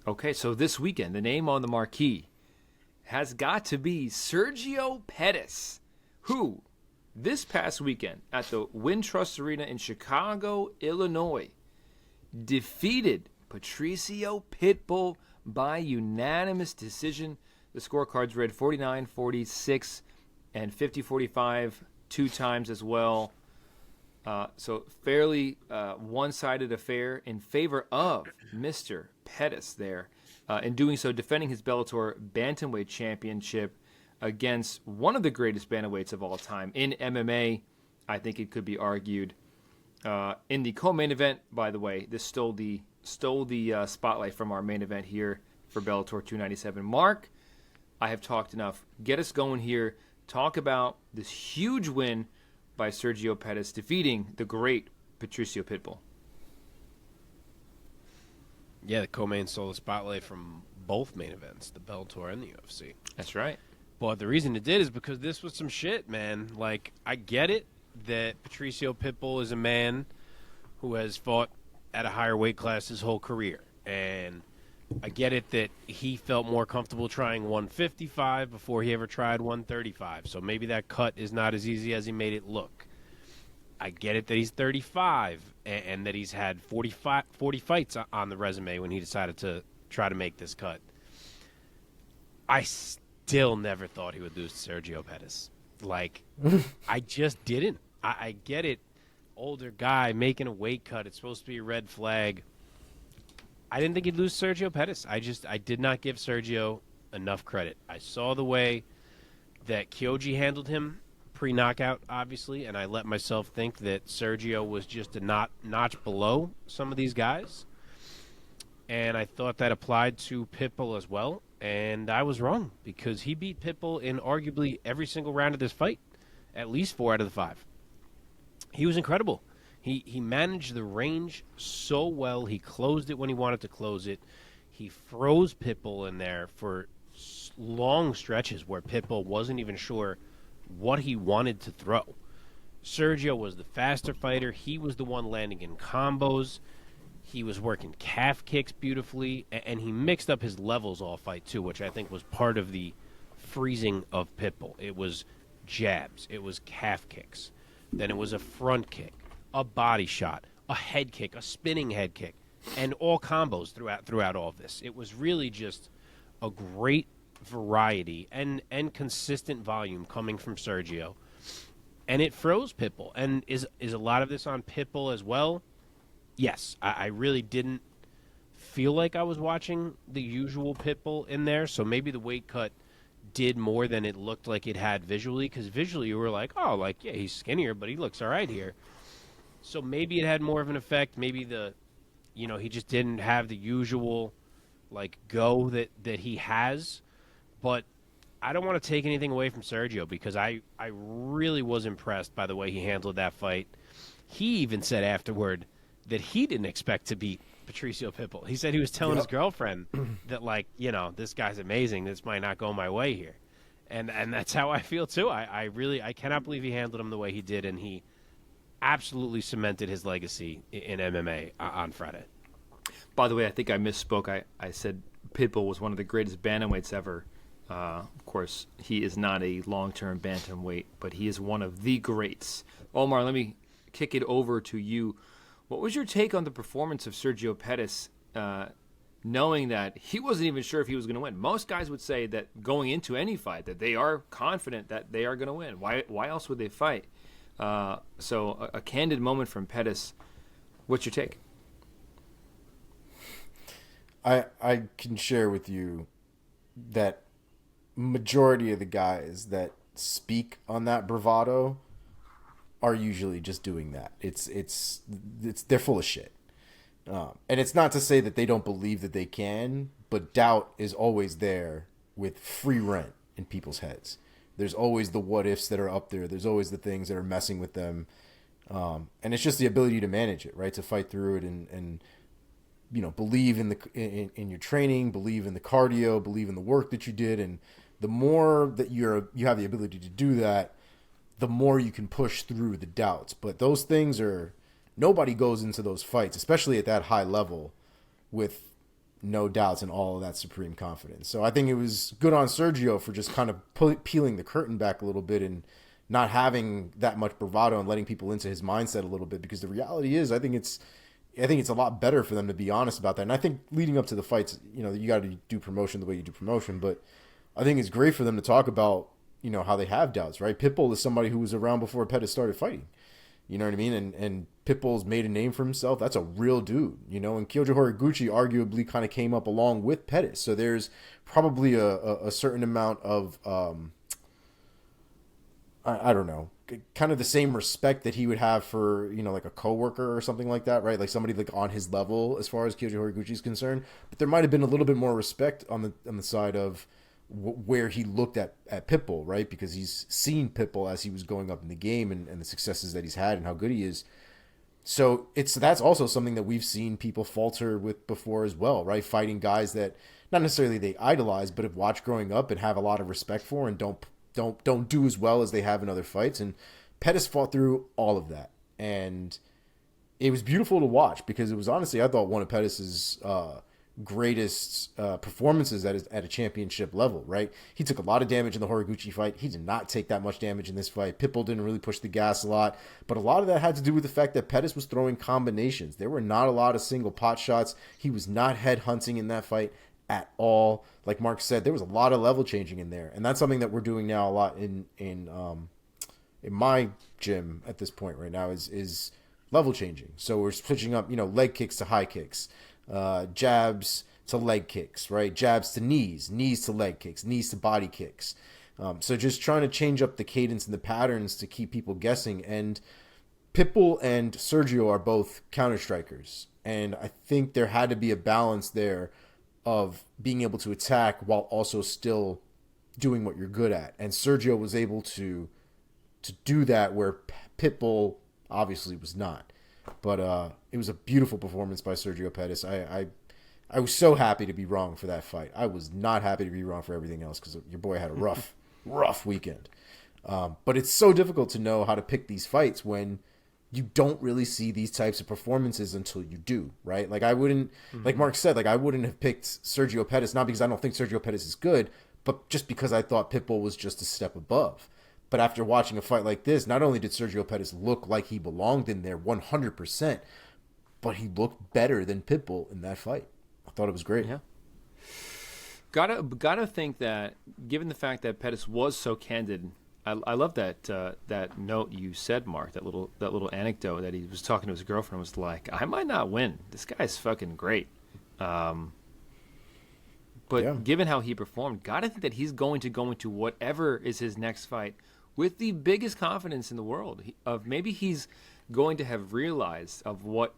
Okay, so this weekend, the name on the marquee has got to be Sergio Pettis, who this past weekend at the Wintrust Arena in Chicago, Illinois, defeated Patricio Pitbull by unanimous decision. The scorecards read 49-46 and 50-45 two times as well. So fairly one-sided affair in favor of Mr. Pettis there. In doing so, defending his Bellator Bantamweight Championship against one of the greatest bantamweights of all time in MMA. I think it could be argued. In the co-main event, by the way, this stole the spotlight from our main event here for Bellator 297. Mark, I have talked enough. Get us going here. Talk about this huge win by Sergio Pettis defeating the great Patricio Pitbull. Yeah, the co-main stole the spotlight from both main events, the Bellator and the UFC. That's right. But the reason it did is because this was some shit, man. Like, I get it that Patricio Pitbull is a man who has fought at a higher weight class his whole career. And I get it that he felt more comfortable trying 155 before he ever tried 135. So maybe that cut is not as easy as he made it look. I get it that he's 35 and that he's had 40 fights on the resume when he decided to try to make this cut. I still never thought he would lose to Sergio Pettis. Like, I just didn't. I get it. Older guy making a weight cut. It's supposed to be a red flag. I didn't think he'd lose Sergio Pettis. I did not give Sergio enough credit. I saw the way that Kyoji handled him pre-knockout, obviously, and I let myself think that Sergio was just a notch below some of these guys. And I thought that applied to Pitbull as well. And I was wrong because he beat Pitbull in arguably every single round of this fight, at least 4 out of the 5. He was incredible. He managed the range so well. He closed it when he wanted to close it. He froze Pitbull in there for long stretches where Pitbull wasn't even sure what he wanted to throw. Sergio was the faster fighter. He was the one landing in combos. He was working calf kicks beautifully, and he mixed up his levels all fight too, which I think was part of the freezing of Pitbull. It was jabs. It was calf kicks. Then it was a front kick, a body shot, a head kick, a spinning head kick, and all combos throughout all of this. It was really just a great variety and consistent volume coming from Sergio. And it froze Pitbull. And is a lot of this on Pitbull as well? Yes. I really didn't feel like I was watching the usual Pitbull in there, so maybe the weight cut did more than it looked like it had visually, because visually you were like, oh, like, yeah, he's skinnier, but he looks all right here. So maybe it had more of an effect. Maybe he just didn't have the usual, like, go that he has. But I don't want to take anything away from Sergio because I really was impressed by the way he handled that fight. He even said afterward that he didn't expect to beat Patricio Pitbull. He said he was telling his girlfriend that, like, this guy's amazing. This might not go my way here. And that's how I feel, too. I cannot believe he handled him the way he did, and he absolutely cemented his legacy in MMA on Friday. By the way, I think I misspoke. I said Pitbull was one of the greatest bantamweights ever. Of course, he is not a long-term bantamweight, but he is one of the greats. Omar, let me kick it over to you. What was your take on the performance of Sergio Pettis, knowing that he wasn't even sure if he was going to win? Most guys would say that going into any fight, that they are confident that they are going to win. Why else would they fight? So a candid moment from Pettis. What's your take? I can share with you that majority of the guys that speak on that bravado are usually just doing that. It's they're full of shit. And it's not to say that they don't believe that they can, but doubt is always there with free rent in people's heads. There's always the what ifs that are up there. There's always the things that are messing with them. And it's just the ability to manage it, right? To fight through it and believe in your training, believe in the cardio, believe in the work that you did. And the more that you have the ability to do that, the more you can push through the doubts. But those things nobody goes into those fights, especially at that high level, with no doubts and all of that supreme confidence. So I think it was good on Sergio for just kind of peeling the curtain back a little bit and not having that much bravado and letting people into his mindset a little bit, because the reality is I think it's a lot better for them to be honest about that. And I think leading up to the fights, you got to do promotion the way you do promotion, but I think it's great for them to talk about, how they have doubts, right? Pitbull is somebody who was around before Pettis started fighting. You know what I mean? And Pitbull's made a name for himself. That's a real dude, and Kyoji Horiguchi arguably kind of came up along with Pettis. So there's probably a certain amount of, I don't know, kind of the same respect that he would have for, like a coworker or something like that, right? Like somebody like on his level as far as Kyoji Horiguchi is concerned. But there might have been a little bit more respect on the side of where he looked at Pitbull, right? Because he's seen Pitbull as he was going up in the game and the successes that he's had and how good he is. So that's also something that we've seen people falter with before as well, right? Fighting guys that not necessarily they idolize, but have watched growing up and have a lot of respect for and don't do as well as they have in other fights. And Pettis fought through all of that. And it was beautiful to watch because it was honestly, I thought, one of Pettis's greatest performances at a championship level, right? He took a lot of damage in the Horiguchi fight. He did not take that much damage in this fight. Pitbull didn't really push the gas a lot, but a lot of that had to do with the fact that Pettis was throwing combinations. There were not a lot of single pot shots. He was not head hunting in that fight at all. Like Mark said, there was a lot of level changing in there, and that's something that we're doing now a lot in my gym at this point right now is level changing. So we're switching up, leg kicks to high kicks, jabs to leg kicks, right? Jabs to knees to leg kicks, knees to body kicks. So just trying to change up the cadence and the patterns to keep people guessing. And Pitbull and Sergio are both counter strikers, and I think there had to be a balance there of being able to attack while also still doing what you're good at. And Sergio was able to do that where Pitbull obviously was not. But it was a beautiful performance by Sergio Pettis. I was so happy to be wrong for that fight. I was not happy to be wrong for everything else because your boy had a rough weekend. But it's so difficult to know how to pick these fights when you don't really see these types of performances until you do, right? Like I wouldn't, like Mark said, like I wouldn't have picked Sergio Pettis, not because I don't think Sergio Pettis is good, but just because I thought Pitbull was just a step above. But after watching a fight like this, not only did Sergio Pettis look like he belonged in there 100%, but he looked better than Pitbull in that fight. I thought it was great. Yeah. Gotta think that, given the fact that Pettis was so candid, I love that that note you said, Mark. That little anecdote that he was talking to his girlfriend was like, I might not win. This guy's fucking great. But yeah, given how he performed, gotta think that he's going to go into whatever is his next fight with the biggest confidence in the world. Of maybe he's going to have realized of what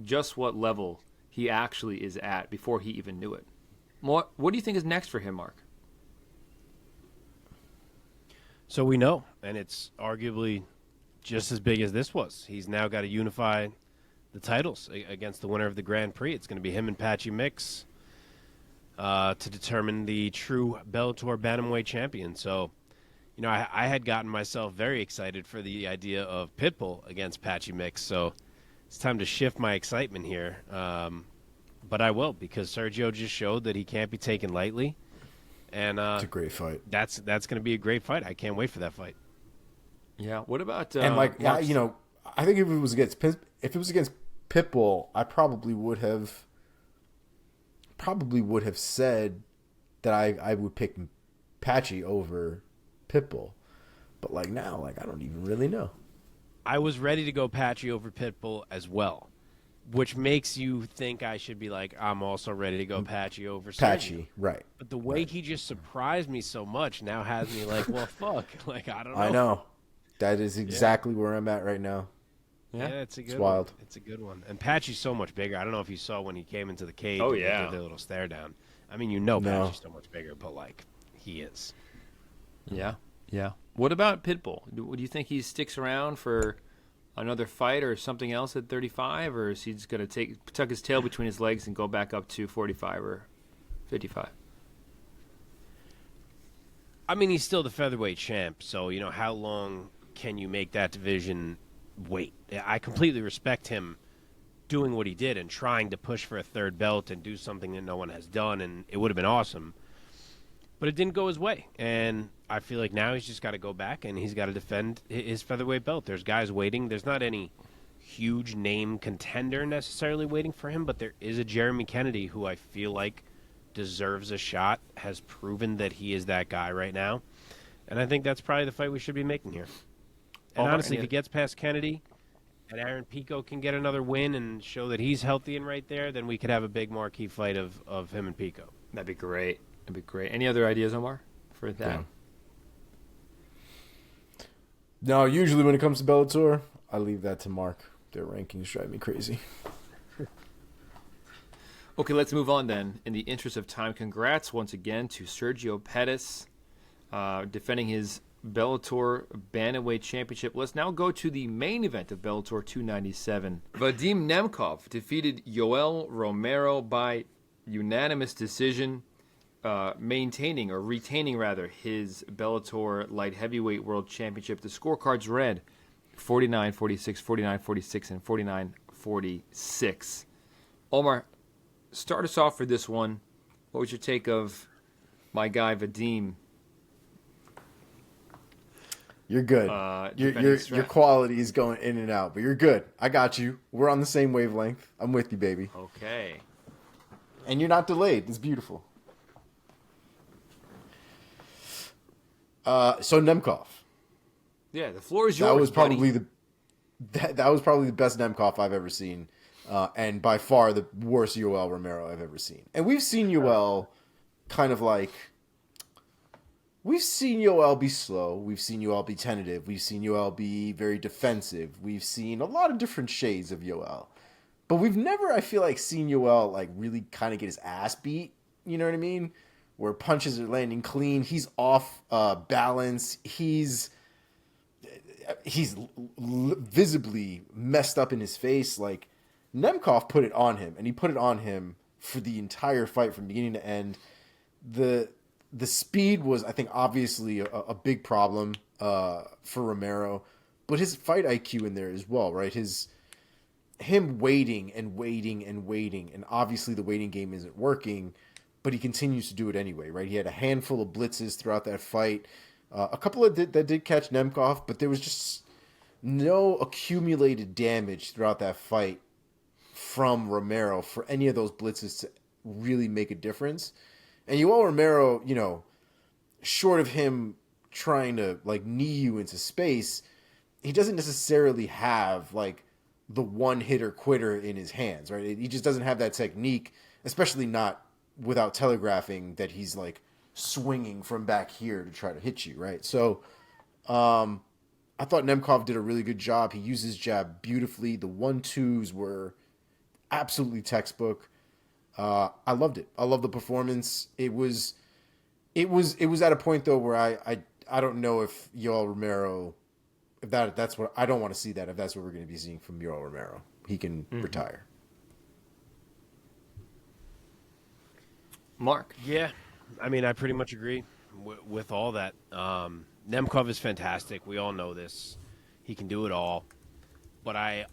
level he actually is at before he even knew it. What do you think is next for him, Mark? So we know, and it's arguably just as big as this was. He's now got to unify the titles against the winner of the Grand Prix. It's going to be him and Patchy Mix to determine the true Bellator Bantamweight champion. So, I had gotten myself very excited for the idea of Pitbull against Patchy Mix. So it's time to shift my excitement here. But I will, because Sergio just showed that he can't be taken lightly. And it's a great fight. That's going to be a great fight. I can't wait for that fight. Yeah. What about and I think if it was against Pitbull, I probably would have said that I would pick Patchy over Pitbull, but now I don't even really know. I was ready to go Patchy over Pitbull as well, which makes you think I should be like, I'm also ready to go Patchy over Sergio. Patchy, right. But the way he just surprised me so much now has me like, well, fuck. Like, I don't know. I know. That is exactly where I'm at right now. Yeah, it's a good wild. one. It's a good one. And Patchy's so much bigger. I don't know if you saw when he came into the cage. Oh, and yeah. did their little stare down. I mean, No. Patchy's so much bigger, but, he is. Yeah. What about Pitbull? Do you think he sticks around for another fight or something else at 35, or is he just going to tuck his tail between his legs and go back up to 45 or 55? I mean, he's still the featherweight champ, so, how long can you make that division wait? I completely respect him doing what he did and trying to push for a third belt and do something that no one has done, and it would have been awesome. But it didn't go his way, and I feel like now he's just got to go back and he's got to defend his featherweight belt. There's guys waiting. There's not any huge name contender necessarily waiting for him, but there is a Jeremy Kennedy who I feel like deserves a shot, has proven that he is that guy right now, and I think that's probably the fight we should be making here. And honestly, if he gets past Kennedy and Aaron Pico can get another win and show that he's healthy and right there, then we could have a big marquee fight of him and Pico. That'd be great. That'd be great. Any other ideas, Omar, for that? Yeah. No, usually when it comes to Bellator, I leave that to Mark. Their rankings drive me crazy. Okay, let's move on then. In the interest of time, congrats once again to Sergio Pettis, defending his Bellator Bantamweight Championship. Let's now go to the main event of Bellator 297. Vadim Nemkov defeated Yoel Romero by unanimous decision, retaining his Bellator Light Heavyweight World Championship. The scorecards read 49-46, 49-46, and 49-46. Omar, start us off for this one. What was your take of my guy Vadim? You're good. Your quality is going in and out, but you're good. I got you. We're on the same wavelength. I'm with you, baby. Okay. And you're not delayed. It's beautiful. So Nemkov. Yeah, the floor is yours. That was probably buddy. that was probably the best Nemkov I've ever seen, and by far the worst Yoel Romero I've ever seen. And we've seen Yoel kind of like. We've seen Yoel be slow. We've seen Yoel be tentative. We've seen Yoel be very defensive. We've seen a lot of different shades of Yoel. But we've never, I feel like, seen Yoel like really kind of get his ass beat. You know what I mean? Where punches are landing clean. He's off balance. He's visibly messed up in his face. Like, Nemkov put it on him, and he put it on him for the entire fight from beginning to end. The speed was, I think, obviously a big problem for Romero, but his fight IQ in there as well, right? Him waiting and waiting and waiting, and obviously the waiting game isn't working, but he continues to do it anyway, right? He had a handful of blitzes throughout that fight, a couple that did catch Nemkov, but there was just no accumulated damage throughout that fight from Romero for any of those blitzes to really make a difference. And Yoel Romero, you know, short of him trying to like knee you into space, he doesn't necessarily have like the one hitter quitter in his hands, right? He just doesn't have that technique, especially not without telegraphing that he's like swinging from back here to try to hit you, right? So I thought Nemkov did a really good job. He used his jab beautifully. The 1-2s were absolutely textbook. I loved it. I love the performance. It was at a point though where I don't know if Yoel Romero, if that's what I don't want to see that if that's what we're going to be seeing from Yoel Romero. He can retire. Mark. Yeah, I mean, I pretty much agree with all that. Nemkov is fantastic. We all know this. He can do it all. But I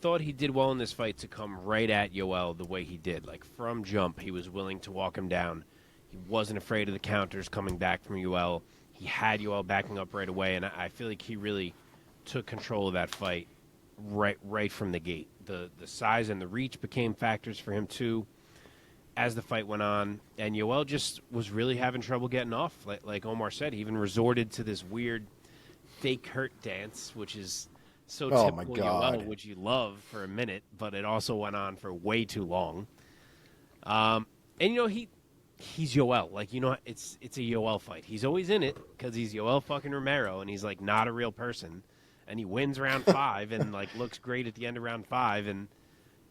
thought he did well in this fight to come right at Yoel the way he did. Like, from jump, he was willing to walk him down. He wasn't afraid of the counters coming back from Yoel. He had Yoel backing up right away, and I feel like he really took control of that fight right from the gate. The size and the reach became factors for him, too, as the fight went on. And Yoel just was really having trouble getting off. Like Omar said, he even resorted to this weird fake hurt dance, which is so typical Yoel, which you love for a minute, but it also went on for way too long. And, you know, he's Yoel. Like, you know, it's a Yoel fight. He's always in it because he's Yoel fucking Romero, and he's, like, not a real person. And he wins round 5 and, like, looks great at the end of round 5. And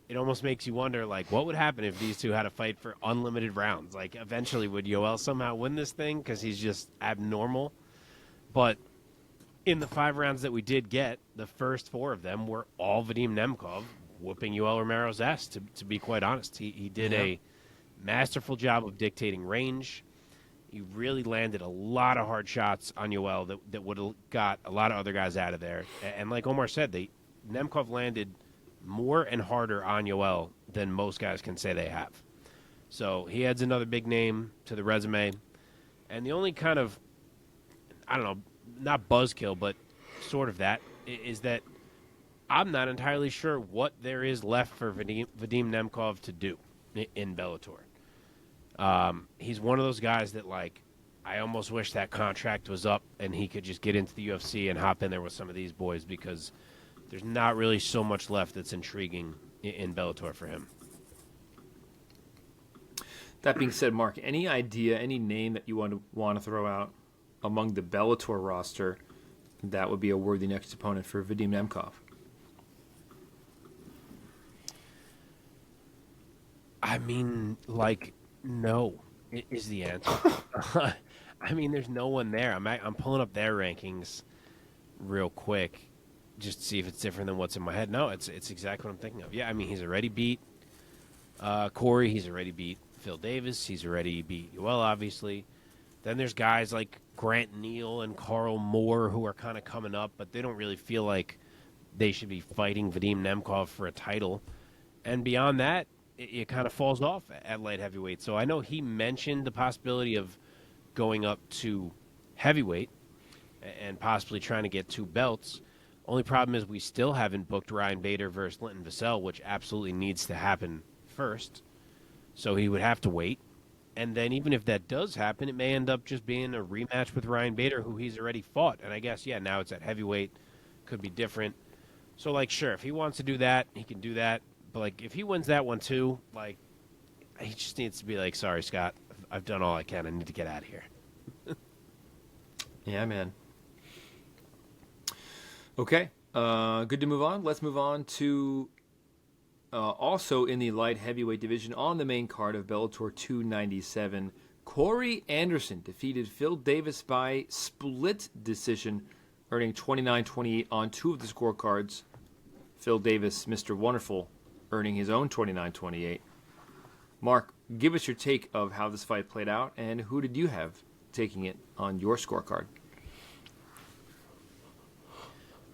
it almost makes you wonder, like, what would happen if these two had a fight for unlimited rounds? Like, eventually, would Yoel somehow win this thing because he's just abnormal? But in the 5 rounds that we did get, the first 4 of them were all Vadim Nemkov whooping Yoel Romero's ass, to be quite honest. He did a masterful job of dictating range. He really landed a lot of hard shots on Yoel that would have got a lot of other guys out of there. And like Omar said, Nemkov landed more and harder on Yoel than most guys can say they have. So he adds another big name to the resume. And the only kind of, I don't know, not buzzkill, but sort of that, is that I'm not entirely sure what there is left for Vadim Nemkov to do in Bellator. He's one of those guys that, like, I almost wish that contract was up and he could just get into the UFC and hop in there with some of these boys, because there's not really so much left that's intriguing in Bellator for him. That being said, Mark, any idea, any name that you want to throw out among the Bellator roster that would be a worthy next opponent for Vadim Nemkov? I mean, like, no is the answer. I mean, there's no one there. I'm pulling up their rankings real quick just to see if it's different than what's in my head. No, it's exactly what I'm thinking of. Yeah, I mean, he's already beat Corey. He's already beat Phil Davis. He's already beat Yoel, obviously. Then there's guys like Grant Neal and Carl Moore who are kind of coming up, but they don't really feel like they should be fighting Vadim Nemkov for a title. And beyond that, it kind of falls off at light heavyweight. So I know he mentioned the possibility of going up to heavyweight and possibly trying to get 2 belts. Only problem is we still haven't booked Ryan Bader versus Linton Vassell, which absolutely needs to happen first. So he would have to wait. And then even if that does happen, it may end up just being a rematch with Ryan Bader, who he's already fought. And I guess, yeah, now it's at heavyweight. Could be different. So, like, sure, if he wants to do that, he can do that. But, like, if he wins that one too, like, he just needs to be like, sorry, Scott, I've done all I can. I need to get out of here. Yeah, man. Okay, good to move on. Let's move on to also in the light heavyweight division on the main card of Bellator 297. Corey Anderson defeated Phil Davis by split decision, earning 29-28 on 2 of the scorecards. Phil Davis, Mr. Wonderful, earning his own 29-28. Mark, give us your take of how this fight played out, and who did you have taking it on your scorecard?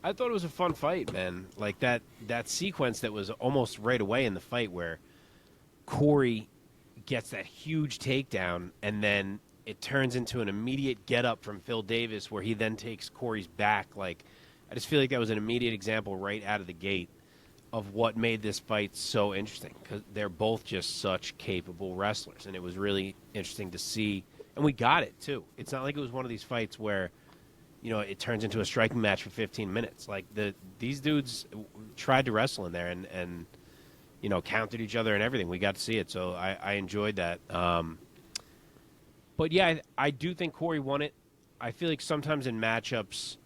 I thought it was a fun fight, man. Like that sequence that was almost right away in the fight where Corey gets that huge takedown and then it turns into an immediate get up from Phil Davis where he then takes Corey's back. Like, I just feel like that was an immediate example right out of the gate of what made this fight so interesting, because they're both just such capable wrestlers, and it was really interesting to see. And we got it too. It's not like it was one of these fights where, you know, it turns into a striking match for 15 minutes. Like, these dudes tried to wrestle in there and you know, countered each other and everything. We got to see it, so I enjoyed that. But yeah, I do think Corey won it. I feel like sometimes in matchups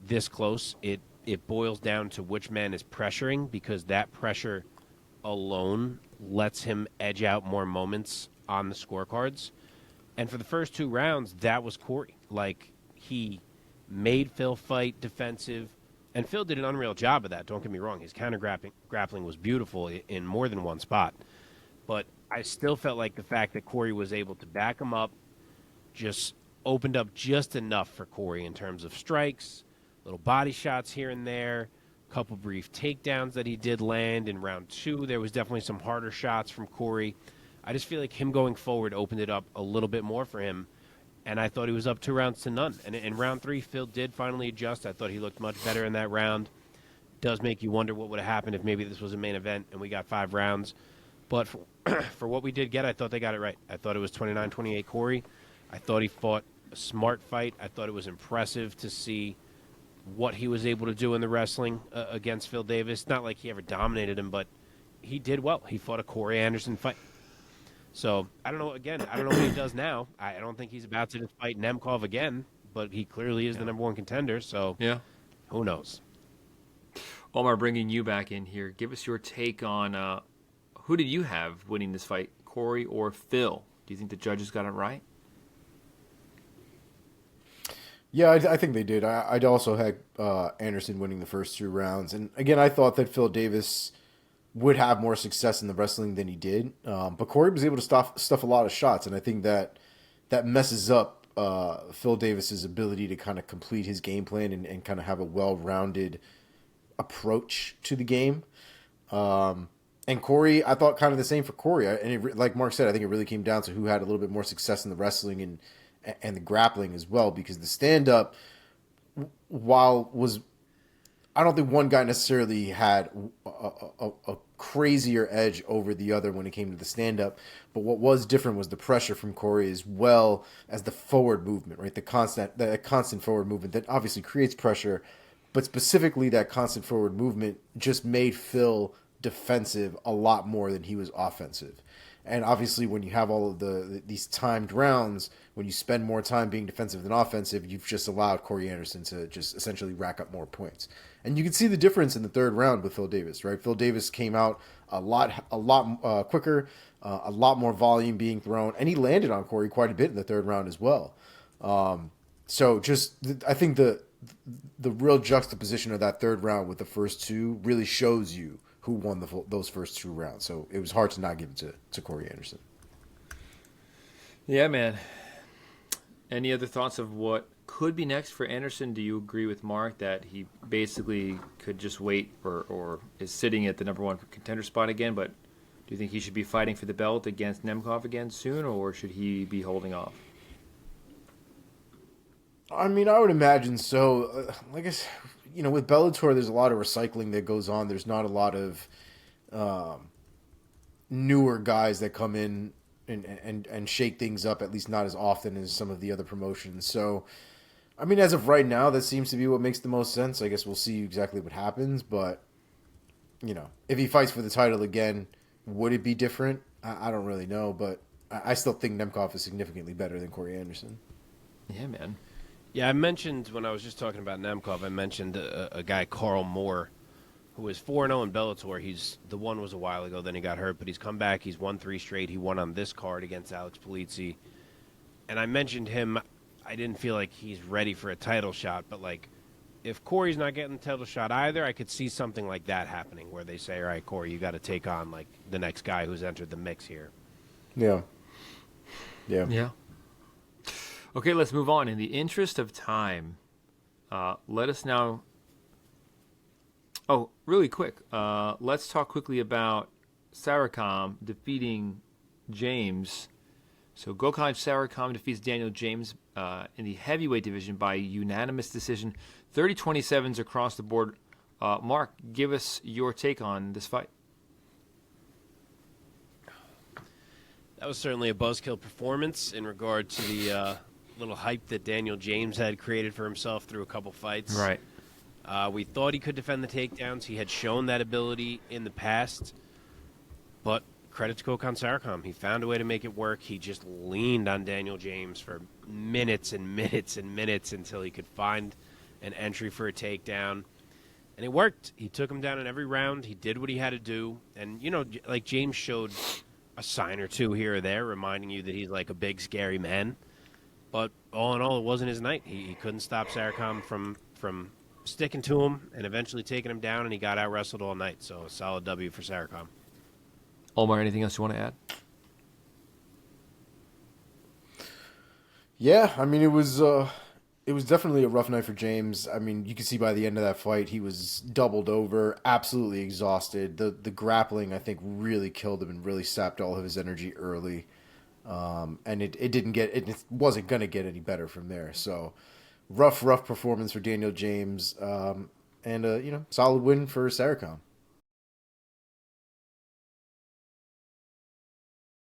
this close, it boils down to which man is pressuring, because that pressure alone lets him edge out more moments on the scorecards. And for the first 2 rounds, that was Corey. Like, he made Phil fight defensive, and Phil did an unreal job of that. Don't get me wrong. His counter grappling was beautiful in more than one spot. But I still felt like the fact that Corey was able to back him up just opened up just enough for Corey in terms of strikes, little body shots here and there, a couple brief takedowns that he did land in round 2. There was definitely some harder shots from Corey. I just feel like him going forward opened it up a little bit more for him, and I thought he was up 2 rounds to none. And in round 3, Phil did finally adjust. I thought he looked much better in that round. Does make you wonder what would have happened if maybe this was a main event and we got 5 rounds. But for what we did get, I thought they got it right. I thought it was 29-28 Corey. I thought he fought a smart fight. I thought it was impressive to see what he was able to do in the wrestling against Phil Davis. Not like he ever dominated him, but he did well. He fought a Corey Anderson fight. So, I don't know, again, I don't know what he does now. I don't think he's about to just fight Nemkov again, but he clearly is the number 1 contender, so yeah, who knows? Omar, bringing you back in here, give us your take on who did you have winning this fight, Corey or Phil? Do you think the judges got it right? Yeah, I think they did. I'd also had Anderson winning the first 2 rounds. And again, I thought that Phil Davis would have more success in the wrestling than he did. But Corey was able to stuff a lot of shots. And I think that messes up Phil Davis's ability to kind of complete his game plan and kind of have a well-rounded approach to the game. And Corey, I thought kind of the same for Corey. Like Mark said, I think it really came down to who had a little bit more success in the wrestling and the grappling as well. Because the stand up, while was, I don't think one guy necessarily had a crazier edge over the other when it came to the stand up. But what was different was the pressure from Corey as well as the forward movement, right? The constant forward movement that obviously creates pressure, but specifically that constant forward movement just made Phil defensive a lot more than he was offensive. And obviously when you have all of these timed rounds, when you spend more time being defensive than offensive, you've just allowed Corey Anderson to just essentially rack up more points. And you can see the difference in the third round with Phil Davis, right? Phil Davis came out a lot quicker, a lot more volume being thrown, and he landed on Corey quite a bit in the third round as well. So just, I think the real juxtaposition of that third round with the first two really shows you who won those first two rounds. So it was hard to not give it to Corey Anderson. Yeah, man. Any other thoughts of what could be next for Anderson? Do you agree with Mark that he basically could just wait or is sitting at the number one contender spot again? But do you think he should be fighting for the belt against Nemkov again soon, or should he be holding off? I mean, I would imagine so. Like I said, with Bellator, there's a lot of recycling that goes on. There's not a lot of newer guys that come in and shake things up, at least not as often as some of the other promotions. So, I mean, as of right now, that seems to be what makes the most sense. I guess we'll see exactly what happens. But, if he fights for the title again, would it be different? I don't really know. But I still think Nemkov is significantly better than Corey Anderson. Yeah, man. Yeah, I mentioned when I was just talking about Nemkov, I mentioned a guy, Carl Moore, who is 4-0 in Bellator. The one was a while ago, then he got hurt, but he's come back. He's won 3 straight. He won on this card against Alex Polizzi. And I mentioned him. I didn't feel like he's ready for a title shot, but if Corey's not getting the title shot either, I could see something like that happening where they say, all right, Corey, you got to take on the next guy who's entered the mix here. Yeah. Okay, let's move on. In the interest of time, let us now... Oh, really quick. Let's talk quickly about Saricam defeating James. So Gokhan Saricam defeats Daniel James in the heavyweight division by unanimous decision. 30-27s across the board. Mark, give us your take on this fight. That was certainly a buzzkill performance in regard to the little hype that Daniel James had created for himself through a couple fights. Right. We thought he could defend the takedowns. He had shown that ability in the past. But credit to Gokhan Saricam. He found a way to make it work. He just leaned on Daniel James for minutes and minutes and minutes until he could find an entry for a takedown. And it worked. He took him down in every round. He did what he had to do. And, James showed a sign or two here or there reminding you that he's like a big, scary man. But all in all, it wasn't his night. He couldn't stop Saricam from sticking to him and eventually taking him down, and he got out-wrestled all night. So a solid W for Saricam. Omar, anything else you want to add? Yeah, I mean, it was definitely a rough night for James. I mean, you can see by the end of that fight, he was doubled over, absolutely exhausted. The grappling, I think, really killed him and really sapped all of his energy early. And it wasn't going to get any better from there. So rough performance for Daniel James. And solid win for Saricam.